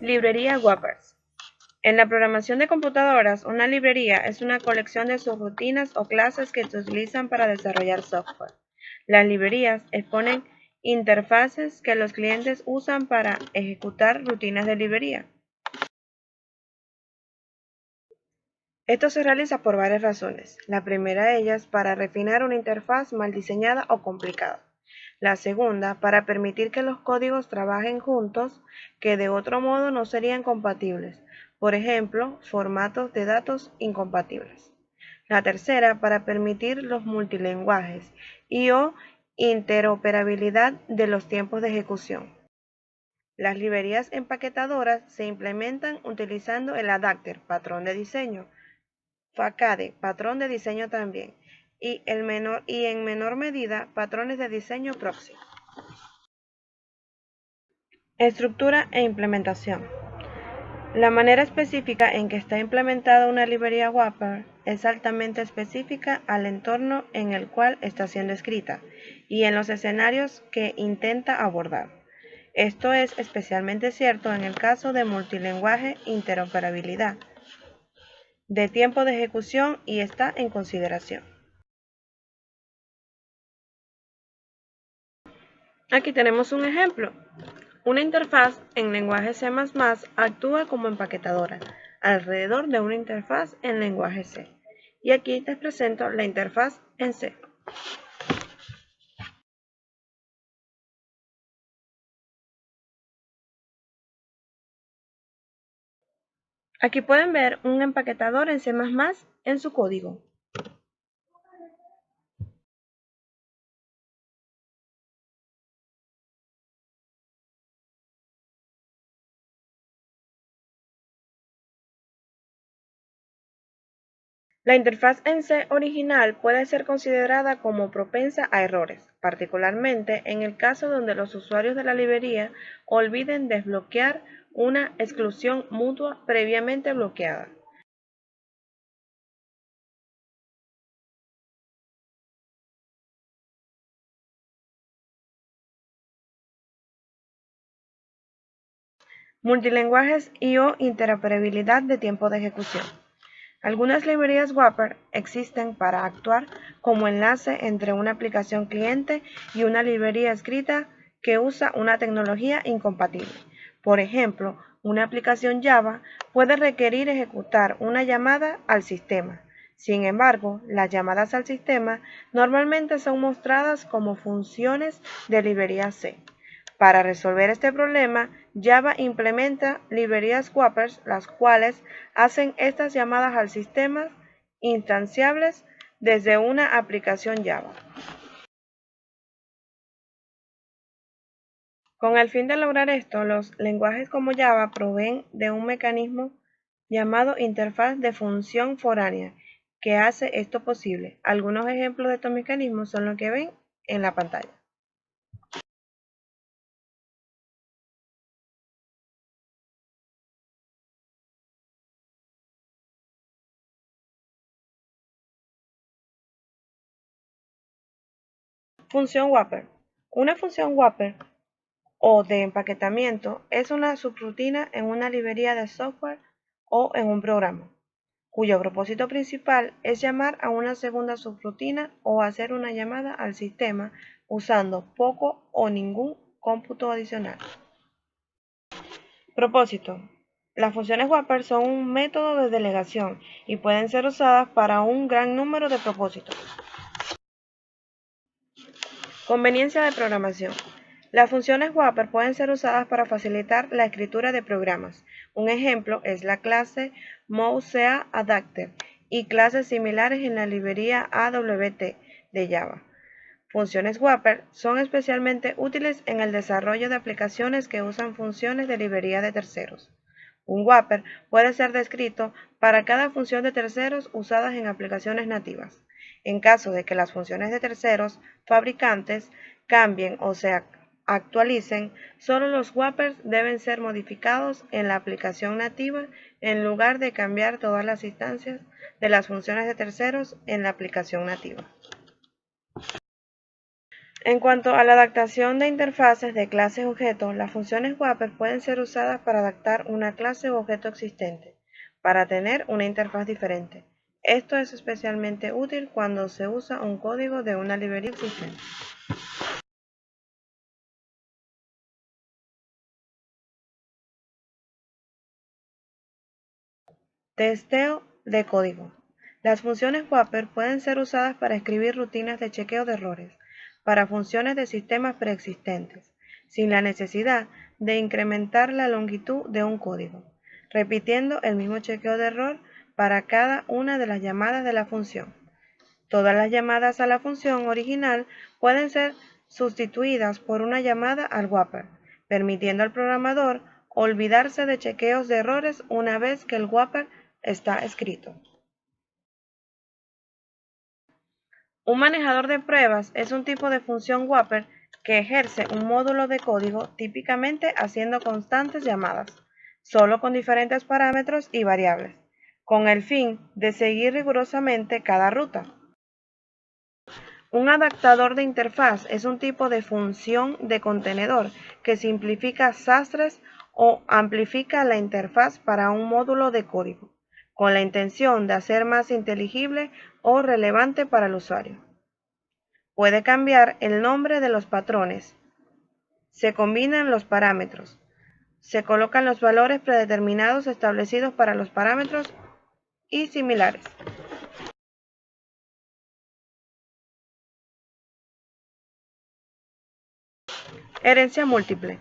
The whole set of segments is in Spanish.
Librería Whoppers. En la programación de computadoras, una librería es una colección de subrutinas o clases que se utilizan para desarrollar software. Las librerías exponen interfaces que los clientes usan para ejecutar rutinas de librería. Esto se realiza por varias razones. La primera de ellas, para refinar una interfaz mal diseñada o complicada. La segunda, para permitir que los códigos trabajen juntos, que de otro modo no serían compatibles. Por ejemplo, formatos de datos incompatibles. La tercera, para permitir los multilenguajes o interoperabilidad de los tiempos de ejecución. Las librerías empaquetadoras se implementan utilizando el adapter, patrón de diseño, Facade, patrón de diseño también, y en menor medida, patrones de diseño proxy. Estructura e implementación. La manera específica en que está implementada una librería Whopper es altamente específica al entorno en el cual está siendo escrita y en los escenarios que intenta abordar. Esto es especialmente cierto en el caso de multilenguaje, interoperabilidad, de tiempo de ejecución y está en consideración. Aquí tenemos un ejemplo. Una interfaz en lenguaje C++ actúa como empaquetadora alrededor de una interfaz en lenguaje C. Y aquí te presento la interfaz en C. Aquí pueden ver un empaquetador en C++ en su código. La interfaz en C original puede ser considerada como propensa a errores, particularmente en el caso donde los usuarios de la librería olviden desbloquear una exclusión mutua previamente bloqueada. Multilenguajes o interoperabilidad de tiempo de ejecución. Algunas librerías Whopper existen para actuar como enlace entre una aplicación cliente y una librería escrita que usa una tecnología incompatible. Por ejemplo, una aplicación Java puede requerir ejecutar una llamada al sistema. Sin embargo, las llamadas al sistema normalmente son mostradas como funciones de librería C. Para resolver este problema, Java implementa librerías Whoppers, las cuales hacen estas llamadas al sistema instanciables desde una aplicación Java. Con el fin de lograr esto, los lenguajes como Java proveen de un mecanismo llamado interfaz de función foránea que hace esto posible. Algunos ejemplos de estos mecanismos son los que ven en la pantalla. Función Whopper. Una función Whopper o de empaquetamiento es una subrutina en una librería de software o en un programa, cuyo propósito principal es llamar a una segunda subrutina o hacer una llamada al sistema usando poco o ningún cómputo adicional. Propósito. Las funciones Whopper son un método de delegación y pueden ser usadas para un gran número de propósitos. Conveniencia de programación. Las funciones Whopper pueden ser usadas para facilitar la escritura de programas. Un ejemplo es la clase MouseAdapter y clases similares en la librería AWT de Java. Funciones Whopper son especialmente útiles en el desarrollo de aplicaciones que usan funciones de librería de terceros. Un Whopper puede ser descrito para cada función de terceros usadas en aplicaciones nativas. En caso de que las funciones de terceros fabricantes cambien o se actualicen, solo los Whoppers deben ser modificados en la aplicación nativa en lugar de cambiar todas las instancias de las funciones de terceros en la aplicación nativa. En cuanto a la adaptación de interfaces de clases objetos, las funciones Wrapper pueden ser usadas para adaptar una clase u objeto existente, para tener una interfaz diferente. Esto es especialmente útil cuando se usa un código de una librería existente. Testeo de código. Las funciones Wrapper pueden ser usadas para escribir rutinas de chequeo de errores para funciones de sistemas preexistentes, sin la necesidad de incrementar la longitud de un código, repitiendo el mismo chequeo de error para cada una de las llamadas de la función. Todas las llamadas a la función original pueden ser sustituidas por una llamada al Wrapper, permitiendo al programador olvidarse de chequeos de errores una vez que el Wrapper está escrito. Un manejador de pruebas es un tipo de función Wrapper que ejerce un módulo de código típicamente haciendo constantes llamadas, solo con diferentes parámetros y variables, con el fin de seguir rigurosamente cada ruta. Un adaptador de interfaz es un tipo de función de contenedor que simplifica sastres o amplifica la interfaz para un módulo de código, con la intención de hacer más inteligible o relevante para el usuario. Puede cambiar el nombre de los patrones, se combinan los parámetros, se colocan los valores predeterminados establecidos para los parámetros y similares. Herencia múltiple.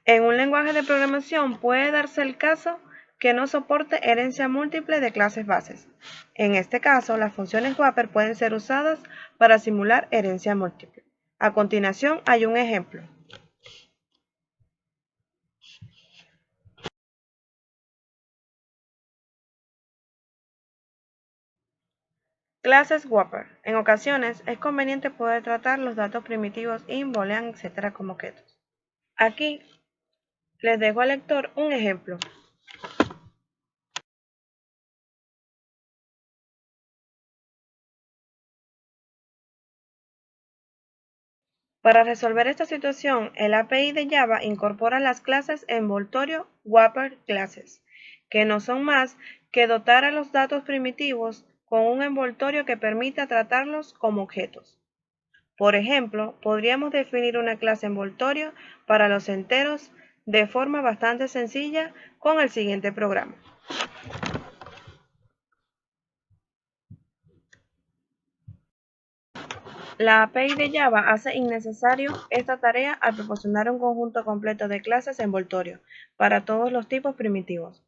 En un lenguaje de programación puede darse el caso que no soporte herencia múltiple de clases bases. En este caso, las funciones Wrapper pueden ser usadas para simular herencia múltiple. A continuación hay un ejemplo. Clases Wrapper. En ocasiones es conveniente poder tratar los datos primitivos int, boolean, etc. como objetos. Aquí les dejo al lector un ejemplo. Para resolver esta situación, el API de Java incorpora las clases envoltorio Wrapper Classes, que no son más que dotar a los datos primitivos con un envoltorio que permita tratarlos como objetos. Por ejemplo, podríamos definir una clase envoltorio para los enteros de forma bastante sencilla con el siguiente programa. La API de Java hace innecesario esta tarea al proporcionar un conjunto completo de clases envoltorio para todos los tipos primitivos.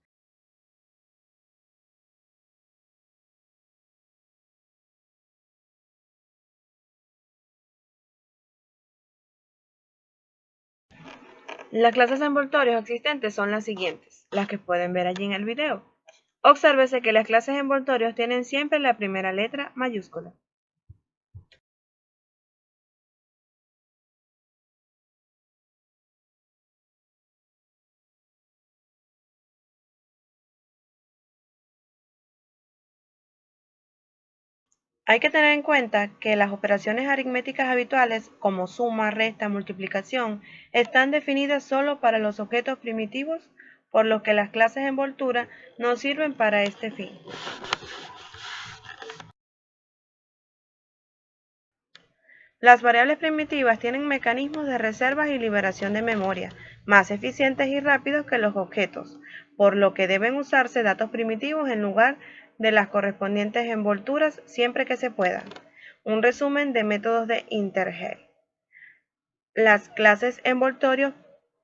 Las clases envoltorios existentes son las siguientes, las que pueden ver allí en el video. Obsérvese que las clases envoltorios tienen siempre la primera letra mayúscula. Hay que tener en cuenta que las operaciones aritméticas habituales, como suma, resta, multiplicación, están definidas solo para los objetos primitivos, por lo que las clases envoltura no sirven para este fin. Las variables primitivas tienen mecanismos de reserva y liberación de memoria más eficientes y rápidos que los objetos, por lo que deben usarse datos primitivos en lugar de las correspondientes envolturas siempre que se pueda. Un resumen de métodos de Intergel. Las clases envoltorios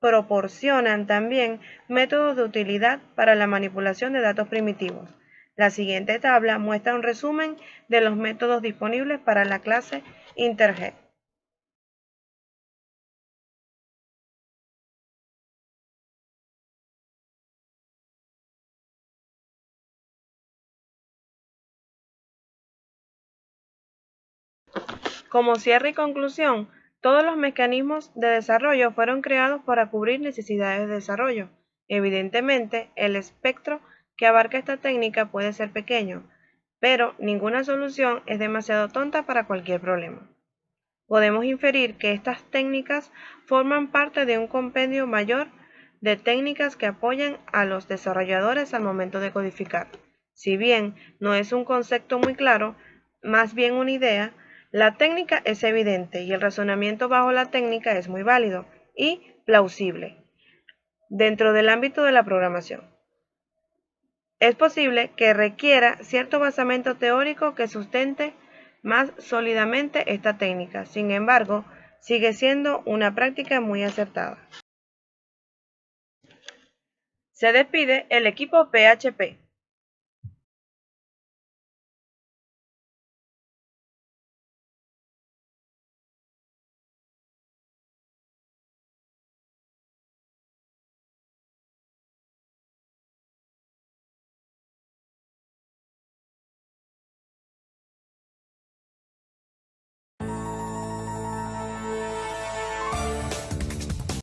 proporcionan también métodos de utilidad para la manipulación de datos primitivos. La siguiente tabla muestra un resumen de los métodos disponibles para la clase Intergel. Como cierre y conclusión, todos los mecanismos de desarrollo fueron creados para cubrir necesidades de desarrollo. Evidentemente, el espectro que abarca esta técnica puede ser pequeño, pero ninguna solución es demasiado tonta para cualquier problema. Podemos inferir que estas técnicas forman parte de un compendio mayor de técnicas que apoyan a los desarrolladores al momento de codificar. Si bien no es un concepto muy claro, más bien una idea, la técnica es evidente y el razonamiento bajo la técnica es muy válido y plausible dentro del ámbito de la programación. Es posible que requiera cierto basamento teórico que sustente más sólidamente esta técnica. Sin embargo, sigue siendo una práctica muy acertada. Se despide el equipo PHP.